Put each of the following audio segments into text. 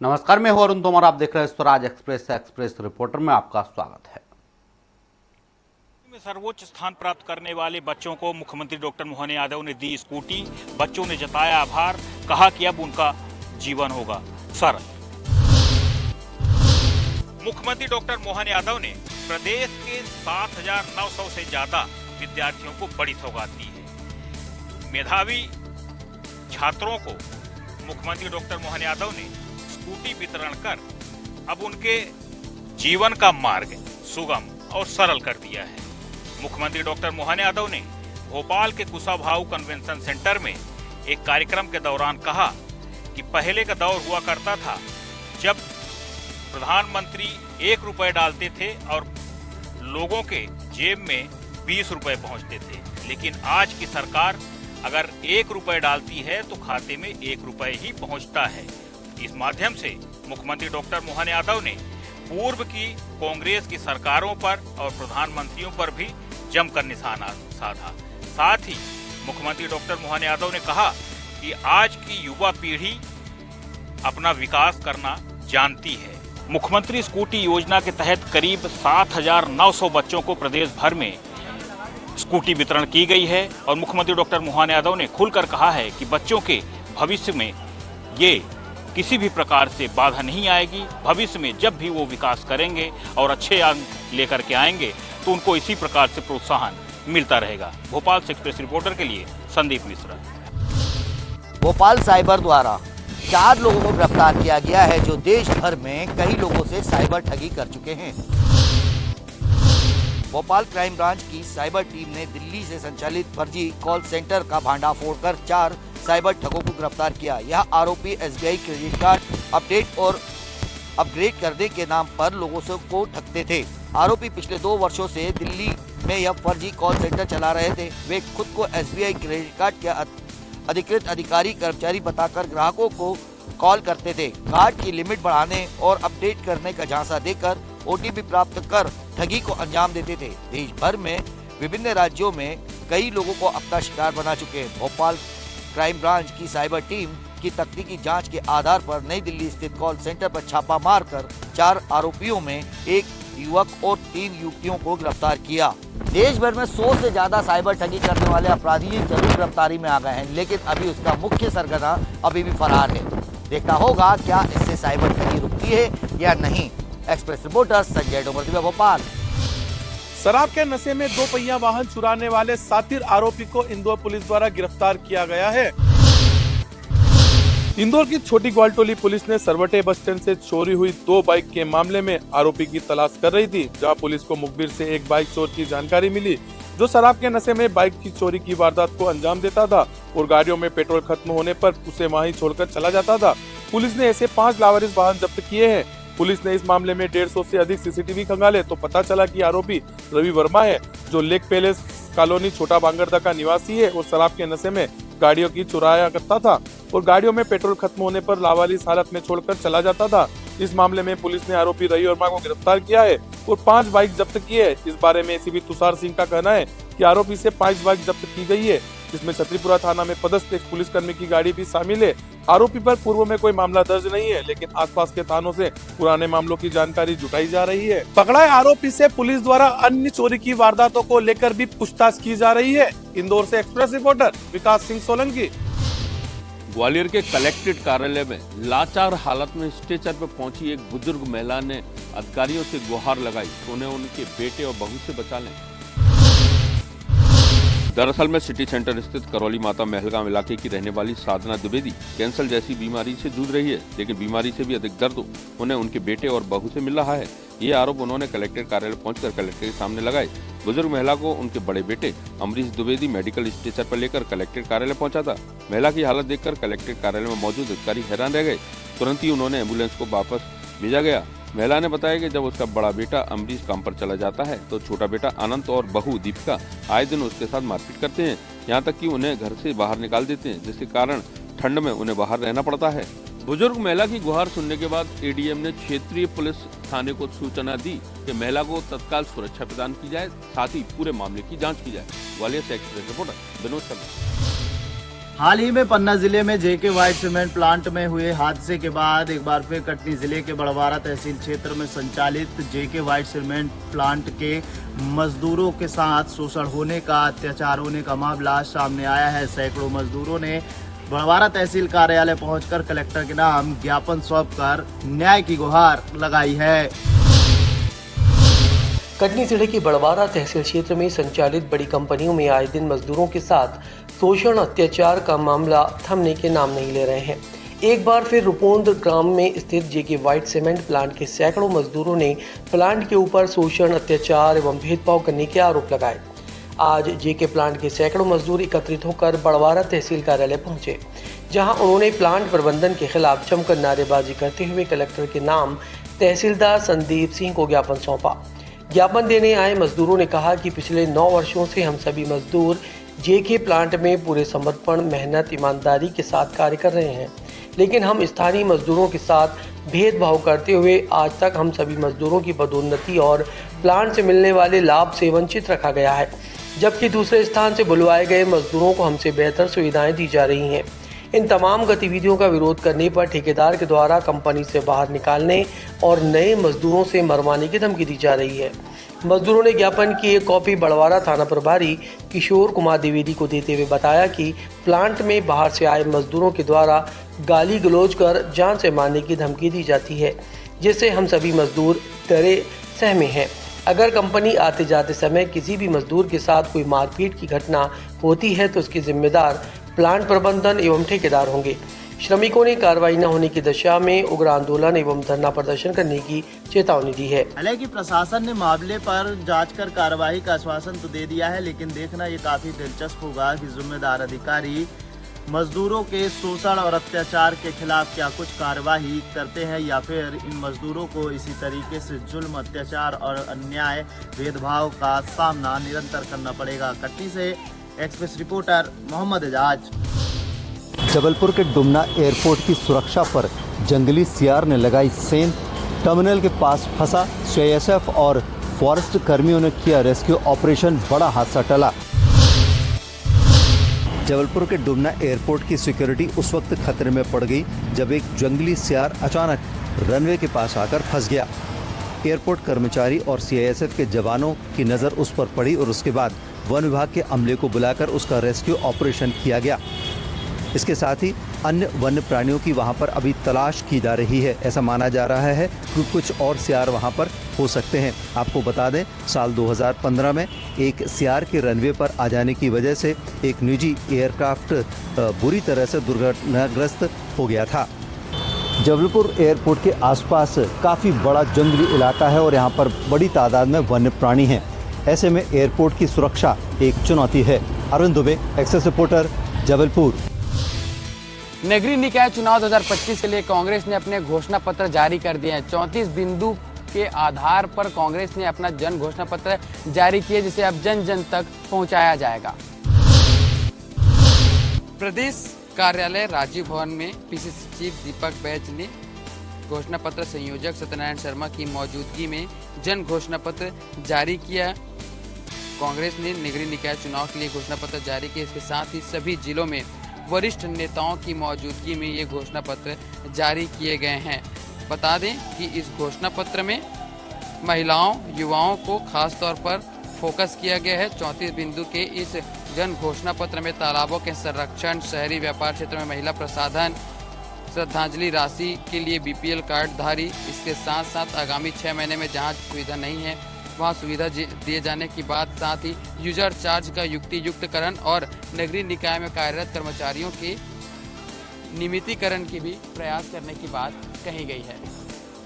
नमस्कार, मैं हूं अरुण तोमर। आप देख रहे हैं स्वराज एक्सप्रेस रिपोर्टर में आपका स्वागत है। में सर्वोच्च स्थान प्राप्त करने वाले बच्चों को मुख्यमंत्री डॉक्टर मोहन यादव ने दी स्कूटी। बच्चों ने जताया आभार, कहा कि अब उनका जीवन होगा सरल। मुख्यमंत्री डॉक्टर मोहन यादव ने प्रदेश के 7,900 से ज्यादा विद्यार्थियों को बड़ी सौगात दी है। मेधावी छात्रों को मुख्यमंत्री डॉक्टर मोहन यादव ने स्कूटी वितरण कर अब उनके जीवन का मार्ग सुगम और सरल कर दिया है। मुख्यमंत्री डॉक्टर मोहन यादव ने भोपाल के कुशाभाऊ कन्वेंशन सेंटर में एक कार्यक्रम के दौरान कहा कि पहले का दौर हुआ करता था जब प्रधानमंत्री 1 रुपए डालते थे और लोगों के जेब में 20 रुपए पहुंचते थे, लेकिन आज की सरकार अगर 1 रुपए डालती है तो खाते में 1 रुपए ही पहुंचता है। इस माध्यम से मुख्यमंत्री डॉक्टर मोहन यादव ने पूर्व की कांग्रेस की सरकारों पर और प्रधानमंत्रियों पर भी जमकर निशाना साधा। साथ ही मुख्यमंत्री डॉक्टर मोहन यादव ने कहा कि आज की युवा पीढ़ी अपना विकास करना जानती है। मुख्यमंत्री स्कूटी योजना के तहत करीब 7,900 बच्चों को प्रदेश भर में स्कूटी वितरण की गई है और मुख्यमंत्री डॉक्टर मोहन यादव ने खुलकर कहा है कि बच्चों के भविष्य में ये किसी भी प्रकार से बाधा नहीं आएगी। भविष्य में जब भी वो विकास करेंगे और अच्छे अंक लेकर के आएंगे तो उनको इसी प्रकार से प्रोत्साहन मिलता रहेगा। भोपाल से एक्सप्रेस रिपोर्टर के लिए संदीप मिश्रा। भोपाल साइबर द्वारा 4 लोगों को गिरफ्तार किया गया है जो देश भर में कई लोगों से साइबर ठगी कर चुके हैं। भोपाल क्राइम ब्रांच की साइबर टीम ने दिल्ली से संचालित फर्जी कॉल सेंटर का भांडाफोड़ कर 4 साइबर ठगों को गिरफ्तार किया। यह आरोपी एसबीआई क्रेडिट कार्ड अपडेट और अपग्रेड करने के नाम पर लोगों को ठगते थे। आरोपी पिछले 2 वर्षों से दिल्ली में यह फर्जी कॉल सेंटर चला रहे थे। वे खुद को एसबीआई क्रेडिट कार्ड के अधिकृत अधिकारी कर्मचारी बताकर ग्राहकों को कॉल करते थे। कार्ड की लिमिट बढ़ाने और अपडेट करने का झांसा देकर ओटीपी प्राप्त कर ठगी को अंजाम देते थे। देश भर में विभिन्न राज्यों में कई लोगों को अपना शिकार बना चुके हैं। भोपाल क्राइम ब्रांच की साइबर टीम की तकनीकी जांच के आधार पर नई दिल्ली स्थित कॉल सेंटर पर छापा मारकर 4 आरोपियों में 1 युवक और 3 युवतियों को गिरफ्तार किया। देश भर में 100 से ज्यादा साइबर ठगी करने वाले अपराधी जरूर गिरफ्तारी में आ गए हैं, लेकिन अभी उसका मुख्य सरगना अभी भी फरार है। देखना होगा क्या इससे साइबर ठगी रुकती है या नहीं। Express reporter Sanjay Domardiya, Bhopal. शराब के नशे में 2 पहिया वाहन चुराने वाले शातिर आरोपी को इंदौर पुलिस द्वारा गिरफ्तार किया गया है। इंदौर की छोटी ग्वालटोली पुलिस ने सरवटे बस स्टैंड से चोरी हुई 2 बाइक के मामले में आरोपी की तलाश कर रही थी, जहां पुलिस को मुखबिर से एक बाइक चोर की जानकारी मिली जो शराब के नशे में बाइक की चोरी की वारदात को अंजाम देता था और गाड़ियों में पेट्रोल खत्म होने पर उसे वहीं छोड़कर चला जाता था। पुलिस ने ऐसे 5 लावारिस वाहन जब्त किए हैं। पुलिस ने इस मामले में 150 से अधिक सीसीटीवी खंगाले तो पता चला कि आरोपी रवि वर्मा है, जो लेक पैलेस कॉलोनी छोटा बांगरदा का निवासी है और शराब के नशे में गाड़ियों की चुराया करता था और गाड़ियों में पेट्रोल खत्म होने पर लावारिस हालत में छोड़कर चला जाता था। इस मामले में पुलिस ने आरोपी रवि वर्मा को गिरफ्तार किया है और 5 बाइक जब्त की है। इस बारे में एसीपी तुषार सिंह का कहना है कि आरोपी से 5 बाइक जब्त की गई है, जिसमें छतरीपुरा थाना में पदस्थ एक पुलिसकर्मी की गाड़ी भी शामिल है। आरोपी पर पूर्व में कोई मामला दर्ज नहीं है, लेकिन आसपास के थानों से पुराने मामलों की जानकारी जुटाई जा रही है। पकड़ाए आरोपी से पुलिस द्वारा अन्य चोरी की वारदातों को लेकर भी पूछताछ की जा रही है। इंदौर से एक्सप्रेस रिपोर्टर विकास सिंह सोलंकी। ग्वालियर के कलेक्ट्रेट कार्यालय में लाचार हालत में स्ट्रेचर पर पहुंची एक बुजुर्ग महिला ने अधिकारियों से गुहार लगाई तो उन्हें उनके बेटे और बहू से बचा लें। दरअसल में सिटी सेंटर स्थित करौली माता महलगांव इलाके की रहने वाली साधना द्विवेदी कैंसर जैसी बीमारी से जूझ रही है, लेकिन बीमारी से भी अधिक दर्द उन्हें उनके बेटे और बहू से मिल रहा है। ये आरोप उन्होंने कलेक्ट्रेट कार्यालय पहुंचकर कलेक्टर के सामने लगाए। बुजुर्ग महिला को उनके बड़े बेटे अमरीश द्विवेदी मेडिकल स्ट्रेचर पर लेकर कलेक्ट्रेट कार्यालय पहुंचा था। महिला की हालत देखकर कलेक्ट्रेट कार्यालय में मौजूद अधिकारी हैरान रह गए। तुरंत ही उन्होंने एम्बुलेंस को वापस भेजा गया। महिला ने बताया कि जब उसका बड़ा बेटा अमरीश काम पर चला जाता है तो छोटा बेटा अनंत और बहू दीपिका आए दिन उसके साथ मारपीट करते हैं, यहाँ तक कि उन्हें घर से बाहर निकाल देते हैं, जिसके कारण ठंड में उन्हें बाहर रहना पड़ता है। बुजुर्ग महिला की गुहार सुनने के बाद एडीएम ने क्षेत्रीय पुलिस थाने को सूचना दी कि महिला को तत्काल सुरक्षा प्रदान की जाए, साथ ही पूरे मामले की जाँच की जाए। ग्वालियर से एक्सप्रेस रिपोर्टर विनोद शर्मा। हाल ही में पन्ना जिले में जेके व्हाइट सीमेंट प्लांट में हुए हादसे के बाद एक बार फिर कटनी जिले के बड़वारा तहसील क्षेत्र में संचालित जेके व्हाइट सीमेंट प्लांट के मजदूरों के साथ शोषण होने का, अत्याचार होने का मामला सामने आया है। सैकड़ों मजदूरों ने बड़वारा तहसील कार्यालय पहुंचकर कलेक्टर के नाम ज्ञापन सौंपकर न्याय की गुहार लगाई है। कटनी जिले की बड़वारा तहसील क्षेत्र में संचालित बड़ी कंपनियों में आए दिन मजदूरों के साथ शोषण अत्याचार का मामला थमने के नाम नहीं ले रहे हैं। एक बार फिर रुपोंद ग्राम में स्थित जेके व्हाइट सीमेंट प्लांट के सैकड़ों मजदूरों ने प्लांट के ऊपर शोषण, अत्याचार एवं भेदभाव करने के आरोप लगाए। आज जेके प्लांट के सैकड़ों मजदूर एकत्रित होकर बड़वारा तहसील कार्यालय पहुंचे, जहां उन्होंने प्लांट प्रबंधन के खिलाफ जमकर नारेबाजी करते हुए कलेक्टर के नाम तहसीलदार संदीप सिंह को ज्ञापन सौंपा। ज्ञापन देने आए मजदूरों ने कहा कि पिछले 9 वर्षों से हम सभी मजदूर जेके प्लांट में पूरे समर्पण, मेहनत, ईमानदारी के साथ कार्य कर रहे हैं, लेकिन हम स्थानीय मजदूरों के साथ भेदभाव करते हुए आज तक हम सभी मजदूरों की पदोन्नति और प्लांट से मिलने वाले लाभ से वंचित रखा गया है, जबकि दूसरे स्थान से बुलवाए गए मजदूरों को हमसे बेहतर सुविधाएं दी जा रही हैं। इन तमाम गतिविधियों का विरोध करने पर ठेकेदार के द्वारा कंपनी से बाहर निकालने और नए मजदूरों से मरवाने की धमकी दी जा रही है। मजदूरों ने ज्ञापन की एक कॉपी बड़वारा थाना प्रभारी किशोर कुमार द्विवेदी को देते हुए बताया कि प्लांट में बाहर से आए मजदूरों के द्वारा गाली गलौज कर जान से मारने की धमकी दी जाती है, जिससे हम सभी मजदूर डरे सहमे हैं। अगर कंपनी आते जाते समय किसी भी मजदूर के साथ कोई मारपीट की घटना होती है तो उसकी जिम्मेदार प्लांट प्रबंधन एवं ठेकेदार होंगे। श्रमिकों ने कार्रवाई न होने की दशा में उग्र आंदोलन एवं धरना प्रदर्शन करने की चेतावनी दी है। हालांकि प्रशासन ने मामले पर जांच कर कार्रवाई का आश्वासन तो दे दिया है, लेकिन देखना ये काफी दिलचस्प होगा कि जिम्मेदार अधिकारी मजदूरों के शोषण और अत्याचार के खिलाफ क्या कुछ कार्रवाई करते हैं या फिर इन मजदूरों को इसी तरीके से जुल्म, अत्याचार और अन्याय, भेदभाव का सामना निरंतर करना पड़ेगा। कटनी से एक्सप्रेस रिपोर्टर मोहम्मद एजाज। जबलपुर के डुमना एयरपोर्ट की सुरक्षा पर जंगली सियार ने लगाई सेंध। टर्मिनल के पास फंसा सीआईएसएफ और फॉरेस्ट कर्मियों ने किया रेस्क्यू ऑपरेशन, बड़ा हादसा टला। जबलपुर के डुमना एयरपोर्ट की सिक्योरिटी उस वक्त खतरे में पड़ गई जब एक जंगली सियार अचानक रनवे के पास आकर फंस गया। एयरपोर्ट कर्मचारी और सीआईएसएफ के जवानों की नज़र उस पर पड़ी और उसके बाद वन विभाग के अमले को बुलाकर उसका रेस्क्यू ऑपरेशन किया गया। इसके साथ ही अन्य वन्य प्राणियों की वहां पर अभी तलाश की जा रही है। ऐसा माना जा रहा है कि कुछ और सियार वहां पर हो सकते हैं। आपको बता दें, साल 2015 में एक सियार के रनवे पर आ जाने की वजह से एक निजी एयरक्राफ्ट बुरी तरह से दुर्घटनाग्रस्त हो गया था। जबलपुर एयरपोर्ट के आसपास काफ़ी बड़ा जंगली इलाका है और यहाँ पर बड़ी तादाद में वन्य प्राणी हैं। ऐसे में एयरपोर्ट की सुरक्षा एक चुनौती है। Arun Dubey, access reporter, Jabalpur. नगरीय निकाय चुनाव 2025 के लिए कांग्रेस ने अपने घोषणा पत्र जारी कर दिए हैं। 34 बिंदु के आधार पर कांग्रेस ने अपना जन घोषणा पत्र जारी किया, जिसे अब जन जन तक पहुंचाया जाएगा। प्रदेश कार्यालय राजीव भवन में पीसीसी चीफ दीपक बैज ने घोषणा पत्र संयोजक सत्यनारायण शर्मा की मौजूदगी में जन घोषणा पत्र जारी किया। कांग्रेस ने नगरीय निकाय चुनाव के लिए घोषणा पत्र जारी किया। इसके साथ ही सभी जिलों में वरिष्ठ नेताओं की मौजूदगी में ये घोषणा पत्र जारी किए गए हैं। बता दें कि इस घोषणा पत्र में महिलाओं, युवाओं को खास तौर पर फोकस किया गया है। 34 बिंदु के इस जन घोषणा पत्र में तालाबों के संरक्षण, शहरी व्यापार क्षेत्र में महिला प्रसाधन, श्रद्धांजलि राशि के लिए बीपीएल कार्डधारी, इसके साथ साथ आगामी 6 महीने में जहां सुविधा नहीं है वहां सुविधा दिए जाने की बात, साथ ही यूजर चार्ज का युक्तियुक्तकरण और नगरीय निकाय में कार्यरत कर्मचारियों के नियमितीकरण की भी प्रयास करने की बात कही गई है।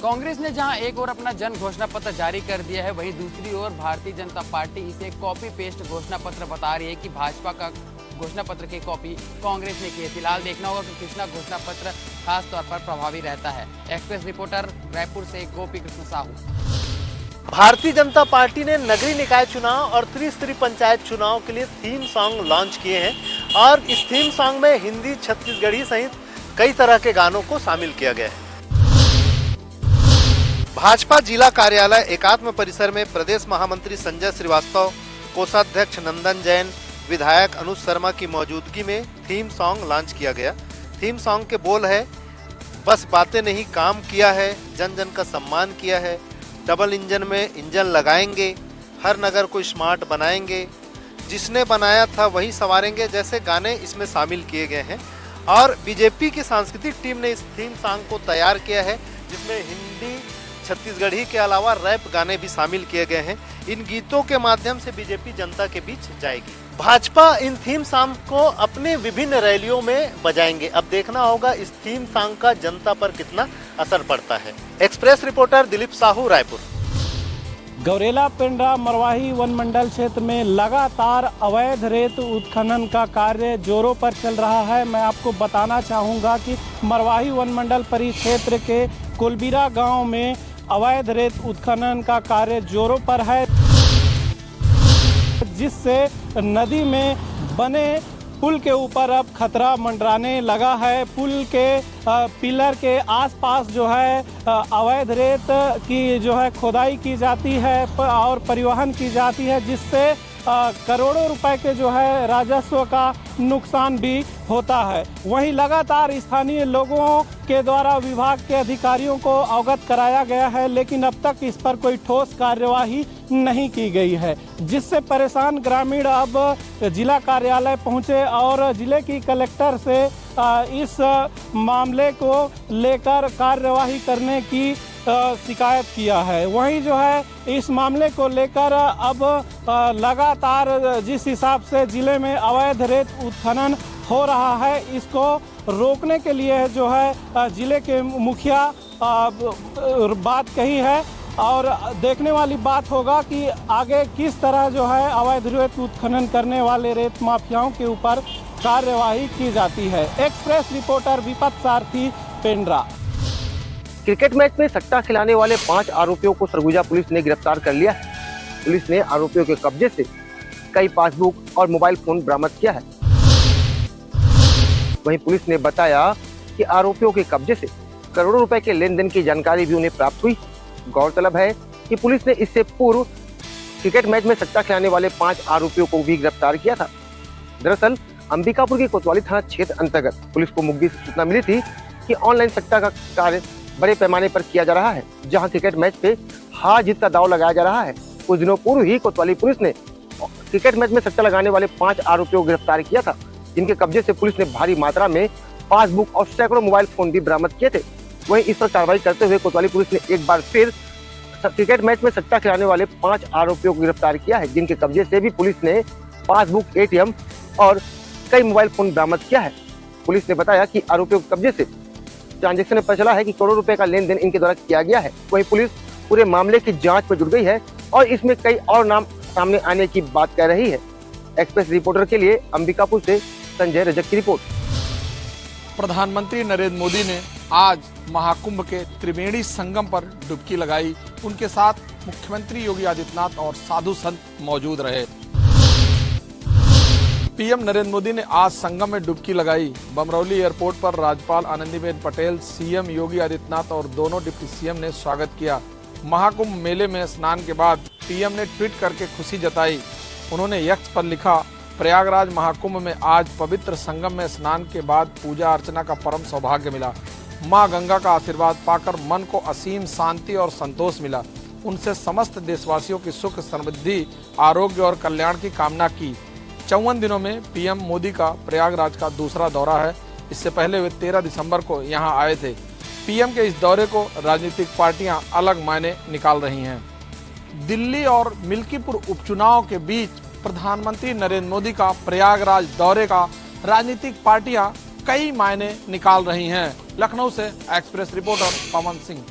कांग्रेस ने जहां एक ओर अपना जन घोषणा पत्र जारी कर दिया है, वहीं दूसरी ओर भारतीय जनता पार्टी इसे कॉपी पेस्ट घोषणा पत्र बता रही है कि भाजपा का घोषणा पत्र की कॉपी कांग्रेस ने की है। फिलहाल देखना होगा कि कितना घोषणा पत्र खास तौर पर प्रभावी रहता है। एक्सप्रेस रिपोर्टर रायपुर से गोपी कृष्ण साहू। भारतीय जनता पार्टी ने नगरीय निकाय चुनाव और त्रिस्तरीय पंचायत चुनाव के लिए थीम सॉन्ग लॉन्च किए हैं और इस थीम सॉन्ग में हिंदी, छत्तीसगढ़ी सहित कई तरह के गानों को शामिल किया गया है। भाजपा जिला कार्यालय एकात्म परिसर में प्रदेश महामंत्री संजय श्रीवास्तव, कोषाध्यक्ष नंदन जैन, विधायक अनुज शर्मा की मौजूदगी में थीम सॉन्ग लॉन्च किया गया। थीम सॉन्ग के बोल है, बस बातें नहीं काम किया है, जन जन का सम्मान किया है, डबल इंजन में इंजन लगाएंगे, हर नगर को स्मार्ट बनाएंगे, जिसने बनाया था वही संवारेंगे जैसे गाने इसमें शामिल किए गए हैं। और बीजेपी की सांस्कृतिक टीम ने इस थीम सॉन्ग को तैयार किया है, जिसमें हिंदी छत्तीसगढ़ी के अलावा रैप गाने भी शामिल किए गए हैं। इन गीतों के माध्यम से बीजेपी जनता के बीच जाएगी। भाजपा इन थीम सॉन्ग को अपने विभिन्न रैलियों में बजाएंगे। अब देखना होगा इस थीम सॉन्ग का जनता पर कितना असर पड़ता है। Express reporter Dilip Sahu, Raipur. गौरेला पेंड्रा मरवाही वन मंडल क्षेत्र में लगातार अवैध रेत उत्खनन का कार्य जोरों पर चल रहा है। मैं आपको बताना चाहूँगा कि मरवाही वन मंडल परिक्षेत्र के कुलबीरा गांव में अवैध रेत उत्खनन का कार्य जोरों पर है, जिससे नदी में बने पुल के ऊपर अब खतरा मंडराने लगा है। पुल के पिलर के आसपास जो है अवैध रेत की जो है खोदाई की जाती है और परिवहन की जाती है, जिससे करोड़ों रुपए के जो है राजस्व का नुकसान भी होता है। वहीं लगातार स्थानीय लोगों के द्वारा विभाग के अधिकारियों को अवगत कराया गया है, लेकिन अब तक इस पर कोई ठोस कार्यवाही नहीं की गई है, जिससे परेशान ग्रामीण अब जिला कार्यालय पहुंचे और जिले की कलेक्टर से इस मामले को लेकर कार्यवाही करने की शिकायत किया है। वहीं जो है इस मामले को लेकर अब लगातार जिस हिसाब से जिले में अवैध रेत उत्खनन हो रहा है, इसको रोकने के लिए जो है जिले के मुखिया बात कही है और देखने वाली बात होगा कि आगे किस तरह जो है अवैध रेत उत्खनन करने वाले रेत माफियाओं के ऊपर कार्यवाही की जाती है। एक्सप्रेस रिपोर्टर विपत सारथी, पेंड्रा। क्रिकेट मैच में सट्टा खिलाने वाले 5 आरोपियों को सरगुजा पुलिस ने गिरफ्तार कर लिया है। पुलिस ने आरोपियों के कब्जे से कई पासबुक और मोबाइल फोन बरामद किया है। वहीं पुलिस ने बताया कि आरोपियों के कब्जे से करोड़ों रुपए के लेन देन की जानकारी भी उन्हें प्राप्त हुई। गौरतलब है कि पुलिस ने इससे पूर्व क्रिकेट मैच में सट्टा खिलाने वाले 5 आरोपियों को भी गिरफ्तार किया था। दरअसल अंबिकापुर के कोतवाली थाना क्षेत्र अंतर्गत पुलिस को मुखबिर से सूचना मिली थी कि ऑनलाइन सट्टा का कार्य बड़े पैमाने पर किया जा रहा है, जहां क्रिकेट मैच पे हार जीत का दांव लगाया जा रहा है। कुछ दिनों पूर्व ही कोतवाली पुलिस ने क्रिकेट मैच में सट्टा लगाने वाले 5 आरोपियों को गिरफ्तार किया था, जिनके कब्जे से पुलिस ने भारी मात्रा में पासबुक और सैकड़ों मोबाइल फोन भी बरामद किए थे। वहीं इस पर कार्रवाई करते हुए कोतवाली पुलिस ने एक बार फिर क्रिकेट मैच में सट्टा खिलाने वाले 5 आरोपियों को गिरफ्तार किया है, जिनके कब्जे से भी पुलिस ने पासबुक, ATM और कई मोबाइल फोन बरामद किया है। पुलिस ने बताया कि आरोपियों के कब्जे से ट्रांजैक्शन में पता चला है कि करोड़ों रुपए का लेन देन इनके द्वारा किया गया है। वहीं पुलिस पूरे मामले की जांच में जुट गई है और इसमें कई और नाम सामने आने की बात कह रही है। एक्सप्रेस रिपोर्टर के लिए अंबिकापुर से संजय रजक की रिपोर्ट। प्रधानमंत्री नरेंद्र मोदी ने आज महाकुंभ के त्रिवेणी संगम पर डुबकी लगाई। उनके साथ मुख्यमंत्री योगी आदित्यनाथ और साधु संत मौजूद रहे। पीएम नरेंद्र मोदी ने आज संगम में डुबकी लगाई। बमरौली एयरपोर्ट पर राज्यपाल आनंदीबेन पटेल, सीएम योगी आदित्यनाथ और दोनों डिप्टी सीएम ने स्वागत किया। महाकुंभ मेले में स्नान के बाद पीएम ने ट्वीट करके खुशी जताई। उन्होंने एक्स पर लिखा, प्रयागराज महाकुंभ में आज पवित्र संगम में स्नान के बाद पूजा अर्चना का परम सौभाग्य मिला। मां गंगा का आशीर्वाद पाकर मन को असीम शांति और संतोष मिला। उनसे समस्त देशवासियों की सुख, समृद्धि, आरोग्य और कल्याण की कामना की। 54 दिनों में पीएम मोदी का प्रयागराज का दूसरा दौरा है। इससे पहले वे 13 दिसंबर को यहां आए थे। पीएम के इस दौरे को राजनीतिक पार्टियां अलग मायने निकाल रही हैं। दिल्ली और मिल्कीपुर उपचुनाव के बीच प्रधानमंत्री नरेंद्र मोदी का प्रयागराज दौरे का राजनीतिक पार्टियां कई मायने निकाल रही हैं। लखनऊ से एक्सप्रेस रिपोर्टर पवन सिंह।